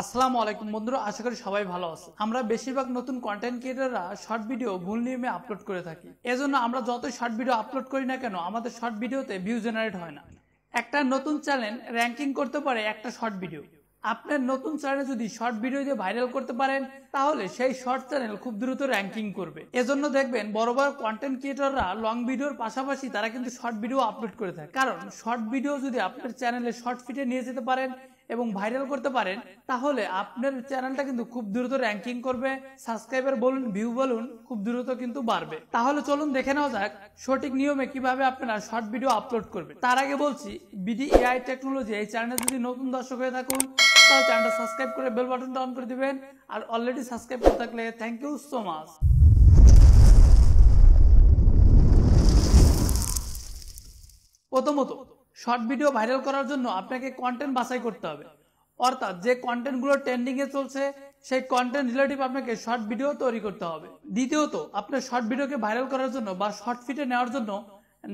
আসসালামু আলাইকুম বন্ধুরা, আশা করি সবাই ভালো আছে। আমরা বেশিরভাগ নতুন কন্টেন্ট ক্রিয়েটররা শর্ট ভিডিও ভুল নিয়মে আপলোড করে থাকি। এজন্য আমরা যতই শর্ট ভিডিও আপলোড করি না কেন, আমাদের শর্ট ভিডিওতে ভিউ জেনারেট হয় না। একটা নতুন চ্যানেল র্যাঙ্কিং করতে পারে একটা শর্ট ভিডিও। আপনার নতুন চ্যানেল যদি শর্ট ভিডিও দিয়ে ভাইরাল করতে পারেন, তাহলে সেই শর্ট চ্যানেল খুব দ্রুত র্যাঙ্কিং করবে। এজন্য দেখবেন বড় বড় কন্টেন্ট ক্রিয়েটররা লং ভিডিওর পাশাপাশি তারা কিন্তু শর্ট ভিডিও আপলোড করে থাকে। কারণ শর্ট ভিডিও যদি আপনার চ্যানেলে শর্ট ফিটে নিয়ে যেতে পারেন এবং ভাইরাল করতে পারেন, তাহলে আপনার চ্যানেলটা কিন্তু খুব দ্রুত র্যাঙ্কিং করবে, সাবস্ক্রাইবার বলুন, ভিউ বলুন, খুব দ্রুত কিন্তু বাড়বে। তাহলে চলুন দেখে নেওয়া যাক সঠিক নিয়মে কিভাবে আপনারা শর্ট ভিডিও আপলোড করবেন। তার আগে বলছি, বিডি এআই টেকনোলজি এই চ্যানেলে যদি নতুন দর্শক হয়ে থাকুন, তাহলে চ্যানেলটা সাবস্ক্রাইব করে বেল বাটনটা অন করে দিবেন। আর অলরেডি সাবস্ক্রাইব করে থাকলে থ্যাংক ইউ সো মাচ। প্রথমত, শর্ট ভিডিও ভাইরাল করার জন্য আপনাকে কন্টেন্ট বাছাই করতে হবে। অর্থাৎ যে কন্টেন্টগুলো ট্রেন্ডিং এ চলছে সেই কন্টেন্ট রিলেটিভ আপনাকে শর্ট ভিডিও তৈরি করতে হবে। দ্বিতীয়ত, আপনার শর্ট ভিডিওকে ভাইরাল করার জন্য বা শর্ট ফিটে নেওয়ার জন্য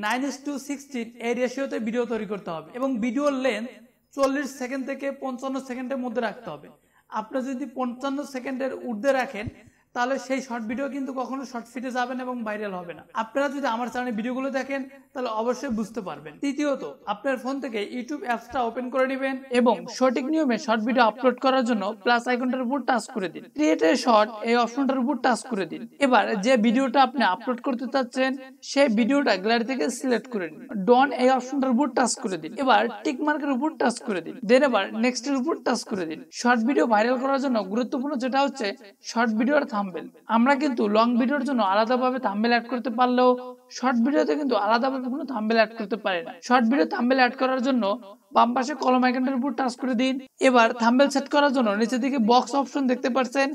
9:16 এই রেশিওতে ভিডিও তৈরি করতে হবে এবং ভিডিওর লেন্থ 40 সেকেন্ড থেকে 55 সেকেন্ডের মধ্যে রাখতে হবে। আপনি যদি 55 সেকেন্ডের ঊর্ধ্বে রাখেন, তাহলে সেই শর্ট ভিডিও কিন্তু কখনো শর্ট ফিটে যাবে না এবং ভাইরাল হবে না। আপনারা যদি আমার চ্যানেলে ভিডিওগুলো দেখেন, তাহলে অবশ্যই বুঝতে পারবেন। তৃতীয়ত, আপনার ফোন থেকে ইউটিউব অ্যাপসটা ওপেন করে নেবেন এবং সঠিক নিয়মে শর্ট ভিডিও আপলোড করার জন্য প্লাস আইকনটার উপর টাচ করে দিন। ক্রিয়েট এ শর্ট এই অপশনটার উপর টাচ করে দিন। এবার যে ভিডিওটা আপনি আপলোড করতে চাচ্ছেন সেই ভিডিওটা গ্যালারি থেকে সিলেক্ট করে নিন। ডন এই অপশনটার উপর টাচ করে দিন। এবার টিক মার্কের উপর টাচ করে দিন। দেন এবার নেক্সট এর উপর টাচ করে দিন। শর্ট ভিডিও ভাইরাল করার জন্য গুরুত্বপূর্ণ যেটা হচ্ছে শর্ট ভিডিওর থাম্বনেল। আমরা কিন্তু লং ভিডিওর জন্য আলাদাভাবে থাম্বনেল অ্যাড করতে পারলেও শর্ট ভিডিওতে কিন্তু আলাদাভাবে কোনো থাম্বনেল অ্যাড করতে পারি না। শর্ট ভিডিও থাম্বনেল অ্যাড করার জন্য বাম পাশে কলম আইকনটার উপর টাচ করে দিন। এবার থাম্বনেল সেট করার জন্য নিচের দিকে বক্স অপশন দেখতে পাচ্ছেন।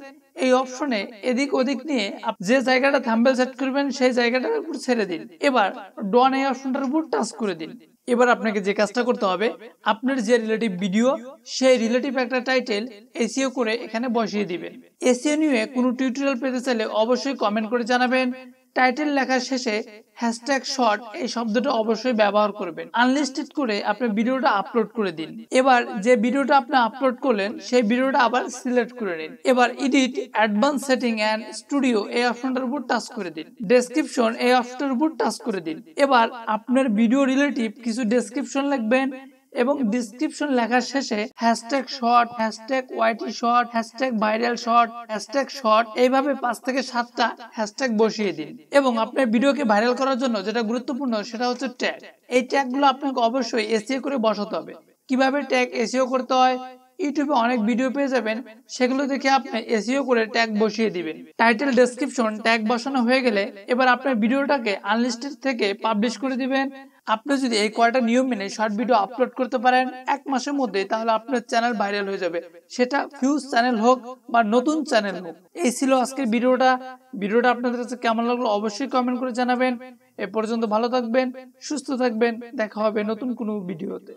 এই অপশনে এদিক ওদিক নিয়ে যে জায়গাটা থাম্বনেল সেট করবেন সেই জায়গাটার উপর ছেড়ে দিন। এবার ডন এই অপশনটার উপর টাচ করে দিন। এবার আপনাকে যে কাজটা করতে হবে, আপনার যে রিলেটিভ ভিডিও সেই রিলেটিভ একটা টাইটেল এসইও করে এখানে বসিয়ে দিবেন। এসইও নিয়ে কোনো টিউটোরিয়াল পেতে চাইলে অবশ্যই কমেন্ট করে জানাবেন। টাইটেল লেখার শেষে হ্যাশট্যাগ শর্ট এই শব্দটা অবশ্যই ব্যবহার করবেন। আনলিস্টেড করে আপনার ভিডিওটা আপলোড করে দিন। এবার যে ভিডিওটা আপনি আপলোড করলেন সেই ভিডিওটা আবার সিলেক্ট করে নিন। এবার edit, advance setting and studio এই অপশনটার উপর টাচ করে দিন। ডেসক্রিপশন এই অপশনটার উপর টাচ করে দিন। এবার আপনার ভিডিও রিলেটিভ কিছু ডেসক্রিপশন লিখবেন এবং ডেসক্রিপশন লেখার শেষে hashtag short, hashtag YT short, hashtag viral short, hashtag short এইভাবে 5 থেকে 7টা হ্যাশট্যাগ বসিয়ে দিন। এবং আপনার ভিডিওকে ভাইরাল করার জন্য যেটা গুরুত্বপূর্ণ সেটা হচ্ছে ট্যাগ। এই ট্যাগগুলো আপনাকে অবশ্যই এসইও করে বসাতে হবে। কিভাবে ট্যাগ এসইও করতে হয়, ইউটিউবে অনেক ভিডিও পেয়ে যাবেন, সেগুলো দেখে আপনি এসইও করে ট্যাগ বসিয়ে দিবেন। টাইটেল, ডেসক্রিপশন, ট্যাগ বসানো হয়ে গেলে এবার আপনার ভিডিওটাকে আনলিস্টেড থেকে পাবলিশ করে দিবেন। আপনি যদি এই কয়টা নিয়ম মেনে শর্ট ভিডিও আপলোড করতে পারেন 1 মাসের মধ্যে, তাহলে আপনার চ্যানেল ভাইরাল হয়ে যাবে। সেটা ফিউজ চ্যানেল হোক বা নতুন চ্যানেল হোক। এই ছিল আজকের ভিডিওটা আপনাদের কাছে কেমন লাগলো অবশ্যই কমেন্ট করে জানাবেন। এ পর্যন্ত ভালো থাকবেন, সুস্থ থাকবেন, দেখা হবে নতুন কোনো ভিডিওতে।